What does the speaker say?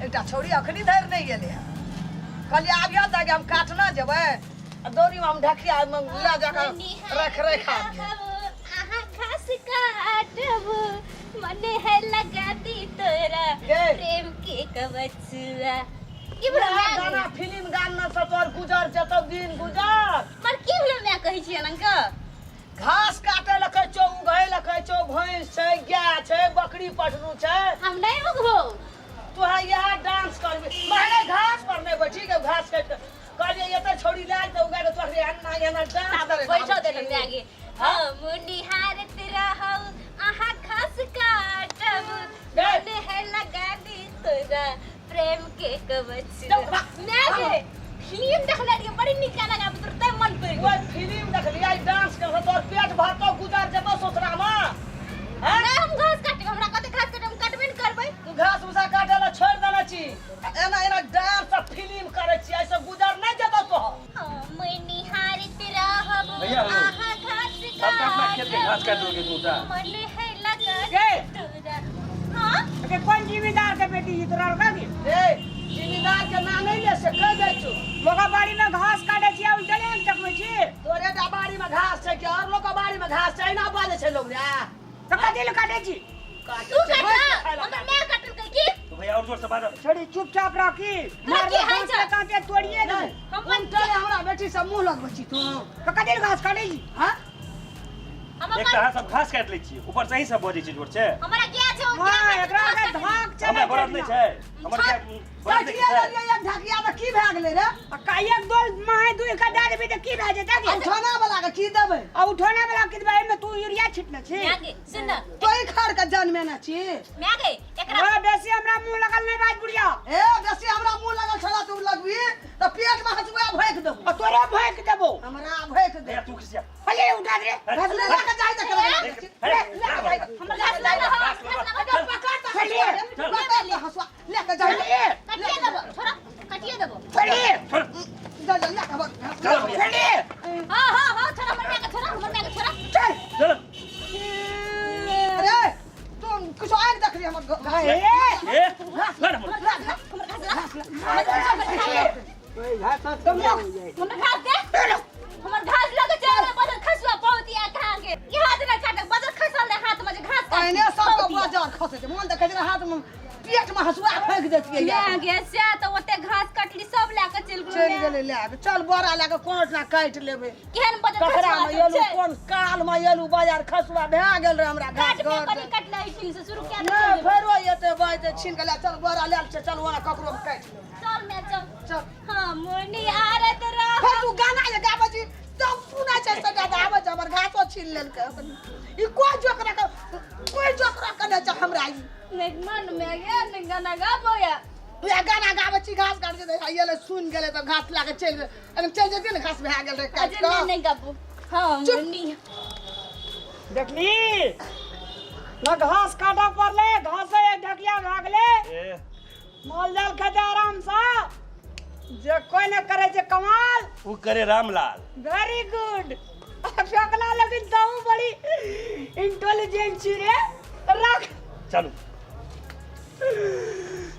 एकटा छोड़ी अखनी धरि नहीं गेले कहलिए आबिया ताकि हम काटना जेबै दौरी में हम ढकिया में ला जाकर रख रखा आहा खास काटब मने है लगा दी तोरा प्रेम के कवचुआ की बोला गाना फिल्म गाना से तोर गुजर जतो दिन गुजर पर की बोला मैं कहि छी अनंका घास काटे लकै छौ उघै लकै छौ भैंस छै गाय छै बकरी पठरू छै हम नहीं उगबो तू है यहाँ डांस करबे माने घास पर नहीं बैठी के घास काट कहलिए ये तो छोड़ी लाग तो उगा के तोरे अन्ना एना डांस करे बैठो दे ले आगे हम निहारत रहौ आहा खास काटब मने है लगा दी तोरा प्रेम के कवचुआ मैं फिल्म देखले रहिए बड़ी निक लगा तुरते मन पड़ वो फिल्म देख लिया डांस कर तोर पेट भर तो गुजर जब ससुरा में हैं ना हम घास काटे हमरा कते घास काटे हम काटबे न करबै तू घास भूसा काटे ला छोड़ देना छी एना एना डांस फिल्म करे छी ऐसे गुजर नहीं जतो तो हम निहारत रहब भैया हो आहा घास सबका अपना खेत में घास काट दोगे तू ता मने है लगा के? तोरा हां के कौन जिम्मेदार के बेटी ई तोरा का की ए जिम्मेदार के नाम नहीं ले से कह दे छु लोगा बाड़ी में घास काटे छी उल्टे नहीं चकमे छी तोरे दा बाड़ी में घास छै कि और लोग के बाड़ी में घास छै ना बाजे छै लोग रे तो कदिल काटे छी तू काटा हमर मैं काटल कह की तो भैया और जोर से बात छोड़ी चुपचाप रखी मार रखी, हाय घास जा। के कांटे तोड़िए दे हम टले हमरा बेटी से मुंह लगबै छी तू तो कदिल घास काटे छी हां हमर एक तरह सब घास काट लै छी ऊपर से ही सब बोझी छी जोर से हमरा क्या छै हां एकरा के धाक चले हमरा बरद नहीं छै हमर क्या बरद नहीं ढकिया छै ले एक ढकिया में की भए गेलै रे का एक दो माहे दुई का दे देबी त की भए जेतै की उठाना वाला के की देबै आ उठोने वाला के देबे में तू यूरिया छिटने छी मैं आगे सुन ना तोई खार के जन्मे ना छी मैं आगे एकरा ओ बेसी हमरा मुंह लगल नहीं बात बुढ़िया ए बेसी हमरा मुंह लगल छला तू लगबी त पेट में हसुआ भैक देबो आ तोरे भैक देबो हमरा भैक दे भैया तू किसिया पहिले उठा दे घास ले के जाई त करे हमर घास लगा पकड़ त चलिए। हसुआ ले के जाई चलिए काटिए देबो छोरा काटिए देबो चलिए जा जा ले के चलो भैया चलिए हां छोरा हमर मैं के छोरा चल चलो अरे तुम कुछ और देख रही हमर ए ए लड़ हमर तुम लोग हमर घास दे हमर घास लगे चले बदल खसवा पहुंचिया कहां के ये हाथ ना काटे बदल खसल ले हाथ में जे घास पहले सब के बाजार खसे छै मन देखे रे हाथ में पेट में हसुआ फेंक देतिए ले गे से तो ओते घास कटली सब लाके चल चल गेले ले के चल बोरा लाके कोट ना काट लेबे केहन बदल ककरा खसवा में येलू कोन काल में येलू बाजार खसुआ भए गेल रे हमरा घास काट में घर कनी कटले फिर से शुरू किया नहीं फेरो एते बाइते छीन के ले चल बोरा ले चल ओना ककरो काट ले चल मैं चल चल हां मोनी आरत रह फिर तू गाना ये गाबे छी तब सुना छै से ज्यादा आवे छै हमर घासो छीन लेल के ई कोई जोकरा कने छ हमरा ई नहीं मन में गया नहीं गाना गाबो या या गाना गाबे छी घास काट के ये ले सुन गेले त घास लाके चल एकदम चल जेती ने घास भए गेल रे काट अजय मैं नहीं गाबो हां मोनी देखली ना घास काटा पड़ले घास एक ढकिया भागले ए माल जाल खाते आराम से जे कोई न करे जे कमाल वो करे रामलाल वेरी गुड शकला लेकिन ताऊ बड़ी इंटेलिजेंट छी रे रख चलो